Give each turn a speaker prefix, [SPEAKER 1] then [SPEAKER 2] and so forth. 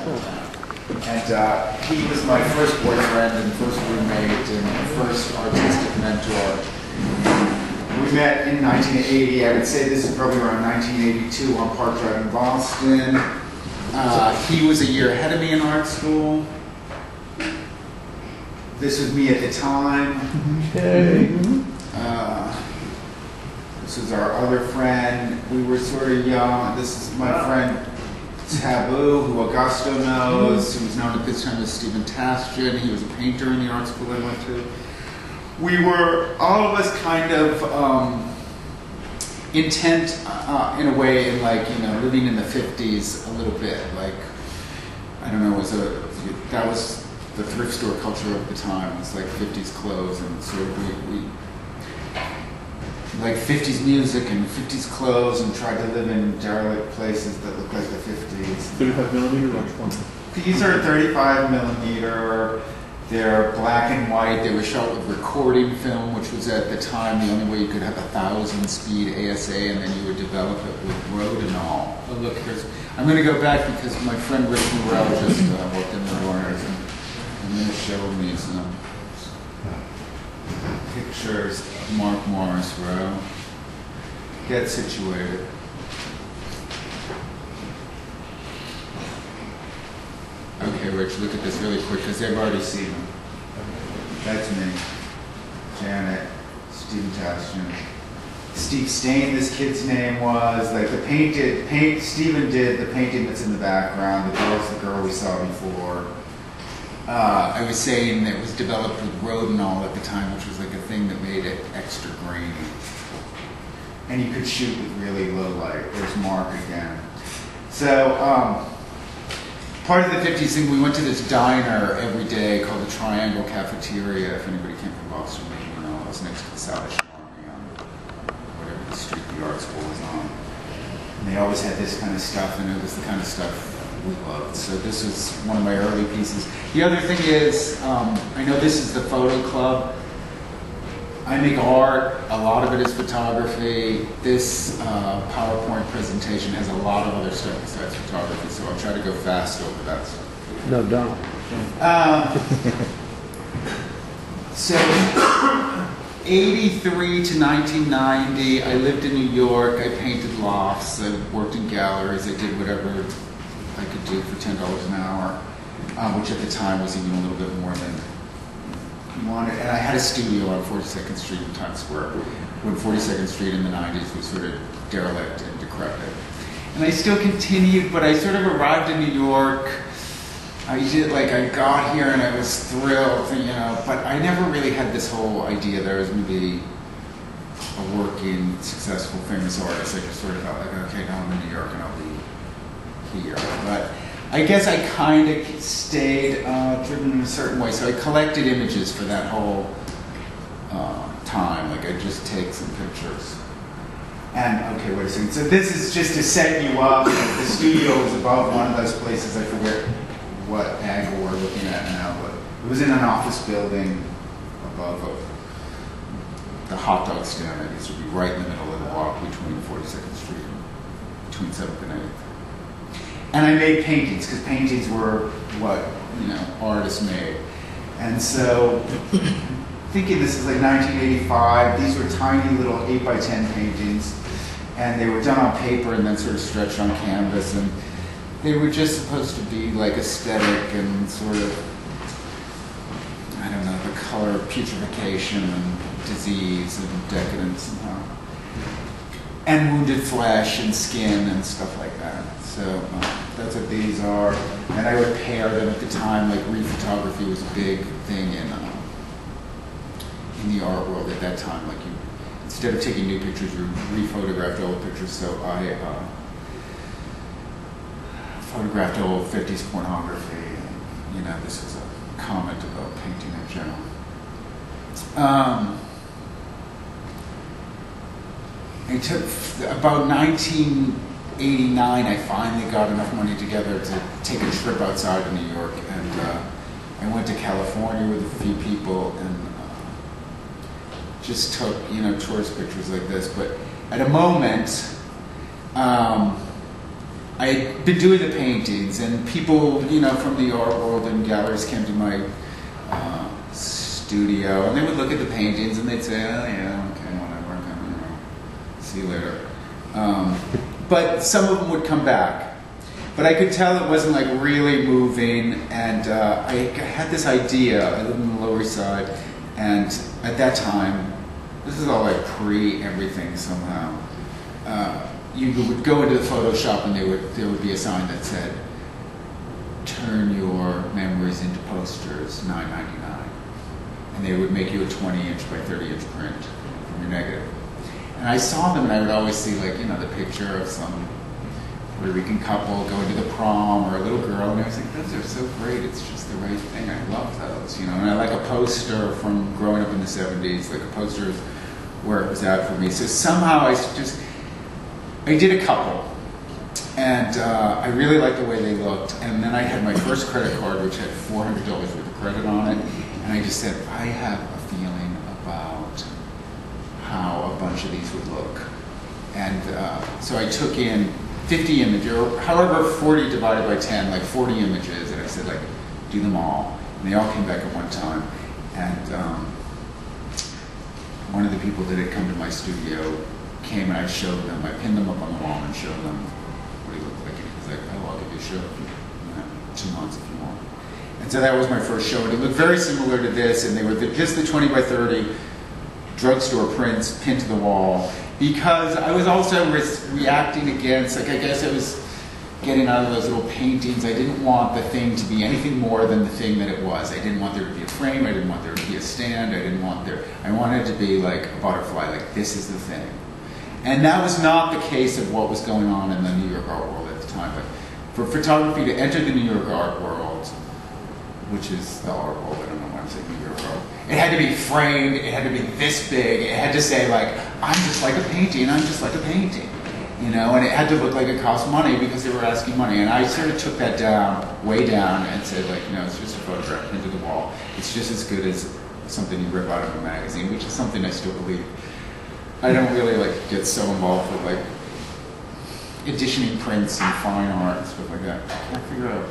[SPEAKER 1] And he was my first boyfriend and first roommate and first artistic mentor. We met in 1980. I would say this is probably around 1982 on Park Drive in Boston. He was a year ahead of me in art school. This was me at the time.
[SPEAKER 2] Hey.
[SPEAKER 1] This is our other friend. We were sort of young. This is my friend Tabboo, who Augusto knows, who was known at this time as Stephen Tashjian. He was a painter in the art school I went to. We were, all of us, kind of intent in a way in, like, you know, living in the 50s a little bit. Like, I don't know, that was the thrift store culture of the time. It was like 50s clothes, and sort of we like 50s music and 50s clothes, and tried to live in derelict places that looked like the 50s.
[SPEAKER 2] 35 millimeter or 20?
[SPEAKER 1] These are 35 millimeter. They're black and white. They were shot with recording film, which was at the time the only way you could have 1,000 speed ASA, and then you would develop it with Rodinal. Oh, look, I'm going to go back because my friend Mark Morrisroe just walked in the door, and I'm going to show me some pictures of Mark Morrisroe. Get situated. Okay, Rich, look at this really quick because they've already seen them. That's me. Janet, Stephen Tashjian. Steve Stain, this kid's name was. Like Stephen did the painting that's in the background. The girl's the girl we saw before. I was saying that it was developed with Rodinal at the time, which was like a thing that made it extra grainy. And you could shoot with really low light. There's Mark again. So, part of the 50s thing, we went to this diner every day called the Triangle Cafeteria. If anybody came from Boston, you know, it was next to the Salvation Army on whatever the street the art school was on. And they always had this kind of stuff, and it was the kind of stuff we loved. So this was one of my early pieces. The other thing is, I know this is the photo club. I make art. A lot of it is photography. This PowerPoint presentation has a lot of other stuff besides photography, so I'll try to go fast over that stuff.
[SPEAKER 2] No, don't.
[SPEAKER 1] So, 83 to 1990, I lived in New York. I painted lofts. I worked in galleries. I did whatever I could do for $10 an hour, which at the time was even a little bit more than wanted. And I had a studio on 42nd Street in Times Square, when 42nd Street in the 90s was sort of derelict and decrepit. And I still continued, but I sort of arrived in New York. I got here and I was thrilled, you know, but I never really had this whole idea that I was going to be a working, successful, famous artist. I just sort of felt like, okay, now I'm in New York and I'll be here. But I guess I kind of stayed driven in a certain way. So I collected images for that whole time. Like, I'd just take some pictures. And, okay, wait a second. So this is just to set you up. The studio was above one of those places. I forget what angle we're looking at now, but it was in an office building above the hot dog stand. I guess it would be right in the middle of the walk between 42nd Street and between 7th and 8th. And I made paintings, because paintings were what, you know, artists made. And so, thinking this is like 1985, these were tiny little 8 by 10 paintings, and they were done on paper and then sort of stretched on canvas, and they were just supposed to be like aesthetic and sort of, I don't know, the color of putrefaction and disease and decadence and wounded flesh and skin and stuff like that. So that's what these are. And I would pair them at the time. Like, rephotography was a big thing in the art world at that time. Like, you, instead of taking new pictures, you rephotographed old pictures. So I photographed old 50s pornography. And, you know, this is a comment about painting in general. It took about 1989, I finally got enough money together to take a trip outside of New York, and I went to California with a few people and just took, you know, tourist pictures like this. But at a moment, I'd been doing the paintings, and people, you know, from the art world and galleries came to my studio, and they would look at the paintings and they'd say, oh yeah, okay, whatever, you know, see you later. But some of them would come back. But I could tell it wasn't like really moving, and I had this idea. I lived in the Lower East Side, and at that time, this is all like pre-everything somehow. You would go into the photo shop and there would be a sign that said, "Turn your memories into posters, $9.99." And they would make you a 20-inch by 30-inch print from your negative. And I saw them, and I would always see, like, you know, the picture of some Puerto Rican couple going to the prom, or a little girl, and I was like, those are so great, it's just the right thing, I love those, you know. And I like a poster from growing up in the 70s, like a poster is where it was at for me. So somehow I did a couple, and I really liked the way they looked, and then I had my first credit card, which had $400 worth of credit on it, and I just said, I have a feeling about how a bunch of these would look. And so I took in 50 images, or however 40 divided by 10, like 40 images, and I said, like, do them all. And they all came back at one time. And one of the people that had come to my studio came, and I showed them, I pinned them up on the wall and showed them what he looked like. And he was like, oh, I'll give you a show in 2 months if you want. And so that was my first show, and it looked very similar to this, and they were just the 20 by 30 drugstore prints pinned to the wall, because I was also reacting against, like, I guess I was getting out of those little paintings. I didn't want the thing to be anything more than the thing that it was. I didn't want there to be a frame, I didn't want there to be a stand, I wanted it to be like a butterfly, like, this is the thing. And that was not the case of what was going on in the New York art world at the time, but for photography to enter the New York art world, which is the art world, I don't know why I'm saying New York art, it had to be framed, it had to be this big, it had to say, like, I'm just like a painting, I'm just like a painting, you know, and it had to look like it cost money because they were asking money. And I sort of took that down, way down, and said, like, no, it's just a photograph into the wall. It's just as good as something you rip out of a magazine, which is something I still believe. I don't really, like, get so involved with, like, editioning prints and fine art and stuff like that. I can't figure out